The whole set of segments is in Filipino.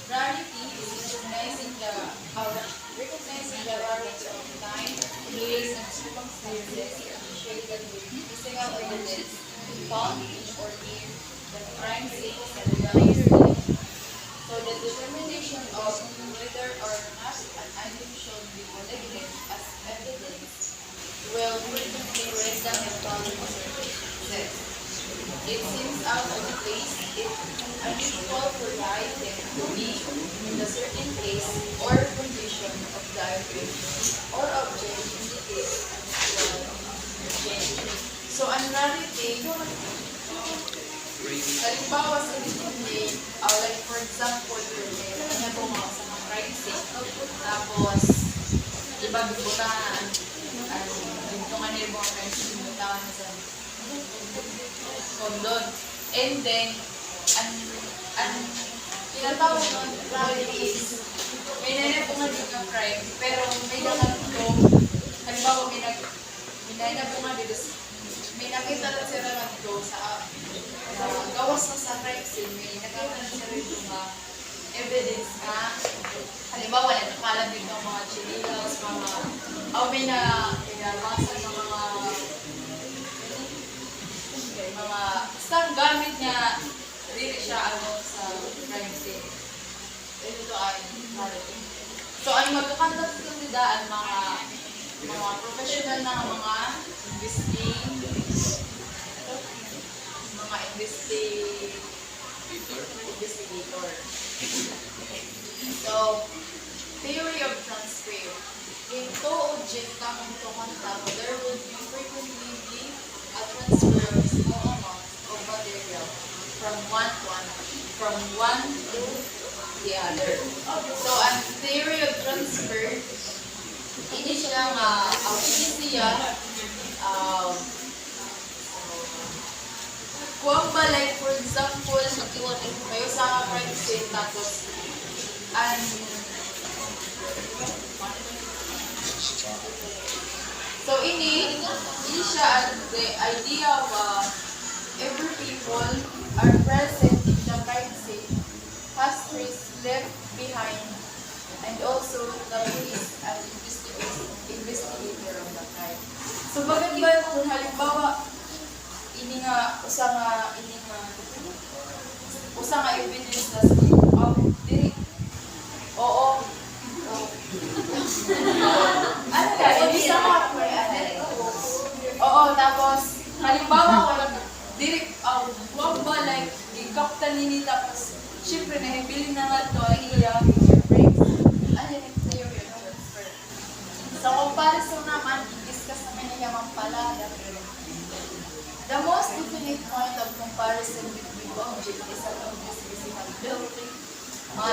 Rarity is recognizing the rarity of time, place, and circumstances associated with physical evidence found in or near the crime scene and the crime scene. So the determination of whether or not an item should be collected as evidence will frequently rest on the following circumstances. It seems out of place, it unusual for the item to be in a certain place or condition of the item or object indicates unusual change. So ang rarity, halimbawa sa display, like for example, may po mga sa mga crime scene, tapos iba butahan, ito nga nila mga crime scene, butahan sa kondon. And then, ang tinatawag ng rarity is, may nanay po nga din ng crime, pero may naman ito, halimbawa may nanay po nga dito, may nakita lang sila naman ito sa gawas na sa crime scene, may nakita lang sila ito nga evidence na, halimbawa, nagkakalab dito ng mga chinilas, may nabasa ng mga basta gamit niya, dili siya sa crime scene. Ito ay rarity. So, ang magkakantas sa kandidaan, mga professional na mga investigator. So, theory of transfer. Ito object na kung ito kanta, there would be frequently be a transfer of small amounts of material from one to the other. So, ang theory of transfer, ini siya kung ba, like, for example, kayo sa crime scene, tapos, so, ini siya, the idea of every people are present in the crime scene, has trace left behind, and also the police and investigator of the crime. So, bakit ba kung halimbawa, ini nga usa nga evidence na diri tapos halimbawa ko lang diri wag ba like gikaptan nini tapos syempre nahibilin na nga to ang iya yung theory of transfer. Sa comparison naman, i-discuss naman niya pala the most definite point of comparison between object is an object's physical building.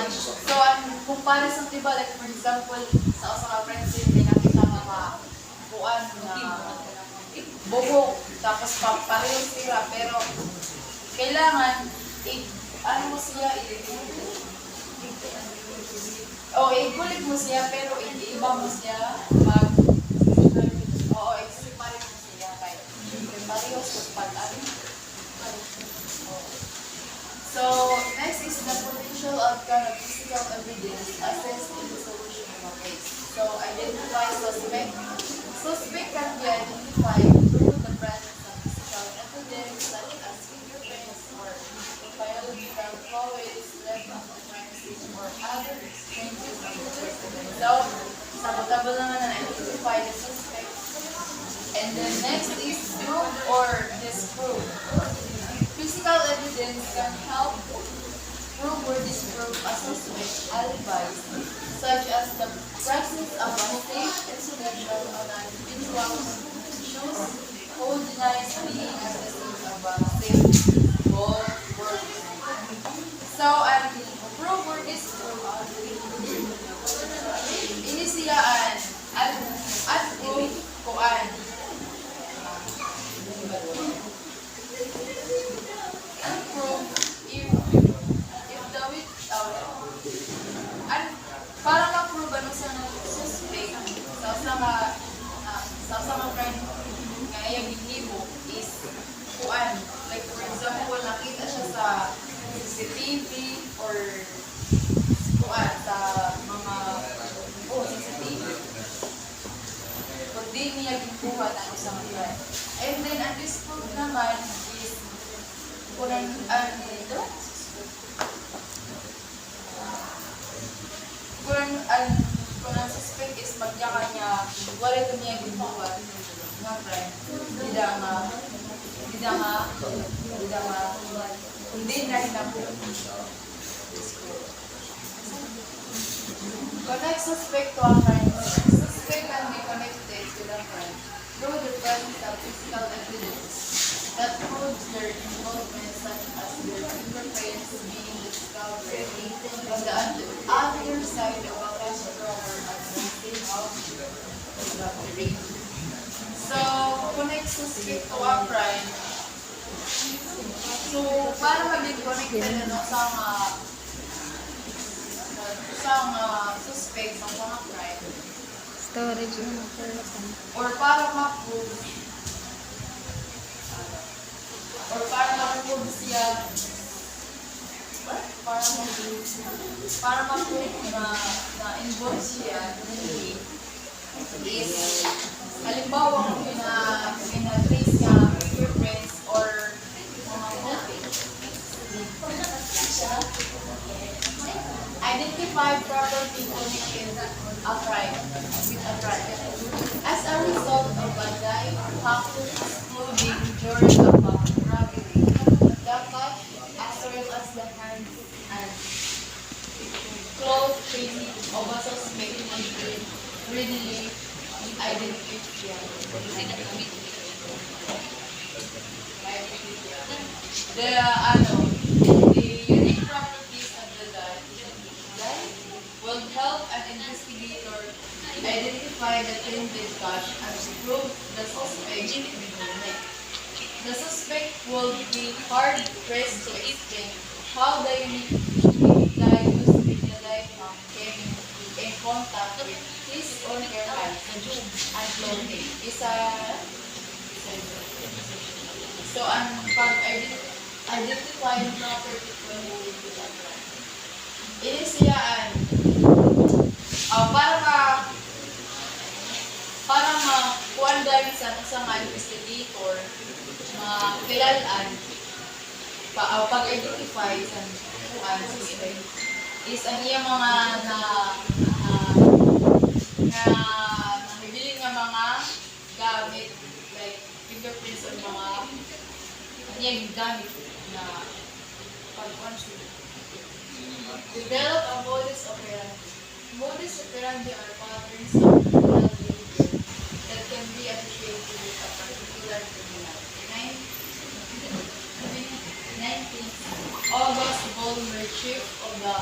So, ang comparison, diba, like for example, sa usa ka friends, may nakita mga buwan na bubog, tapos pareho sila, pero kailangan, igulit mo siya, pero iba mo siya, i-separate mo siya, kaya pareho sa pag-ari. So, next is the potential outcome of physical evidence assessed in the solution of a case. So, identify suspect. Suspect can be identified through the presence of physical evidence such as fingerprints or biological fluids left on the crime scene or other exchanges of the resident. So, sabotable naman na identify the suspect. And then next is prove or disprove. Physical evidence can help prove or disprove a suspect's alibis, such as the presence of a safe insulation on an individual's shoes who denies being at the scene of a safe ball work. So, prove or disprove, ini siya at prove kuan. Para ma-prove ano sa suspect sa mga crime nga iyang gihimo is kuan. Like for example, nakita siya sa CCTV or kuan sa mga CCTV. Kung di niya gikuha ng isang crime. And then at this point naman is kung dito kung ang suspect is magyaka niya, wala ito niya ginawa nga crime. Hindi na hinapo. Connect suspect to a crime. Suspect can be connected to the crime through the presence of physical evidence that proves their involvement, such as their fingerprints being discovered on the other side of a cash drawer at the state of the ring. So, connect suspect to a crime. So, para maging connected sa mga suspect sa mga crime, Storage na or para ma-prove siya para ma-prove na involved siya is halimbawa kung pina-trace ka fingerprints or mga identify property connected a crime with a crime. As a result of a die excluding during a robbery, the cuff as well as the hands and clothes tracing of a suspect can be readily identified. The unique properties of the die will help an investigator identify the tainted cash and prove the suspect. The suspect will be hard pressed to explain how the unique die used in the diaphragm came in contact with his or her hands and clothing. So, ang pag-identify ng property connected to the crime. Ini siya para makuan dahil sa mga investigator kilalaan pag-identify sa kuan suspect is ang iya mga nabiling nga mga gamit like fingerprints or mga iya gamit na pag-kuan develop a modus operandi. Modus operandi are patterns of criminal behavior that can be associated with a particular criminal. 19th August Vollmer, chief of the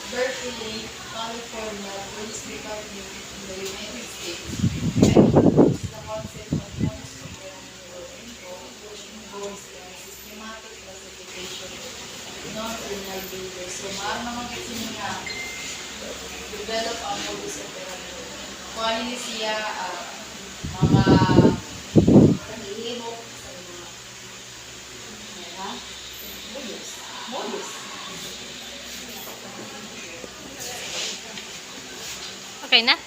Berkeley, California Police Department in the United States, introduced the concept of modus operandi which involves the systematic classification non-criminal behavior. So, mga kasi nga develop ang modus operandi. Kung ano niya siya, mga paghihimok sa mga modus. Okay na?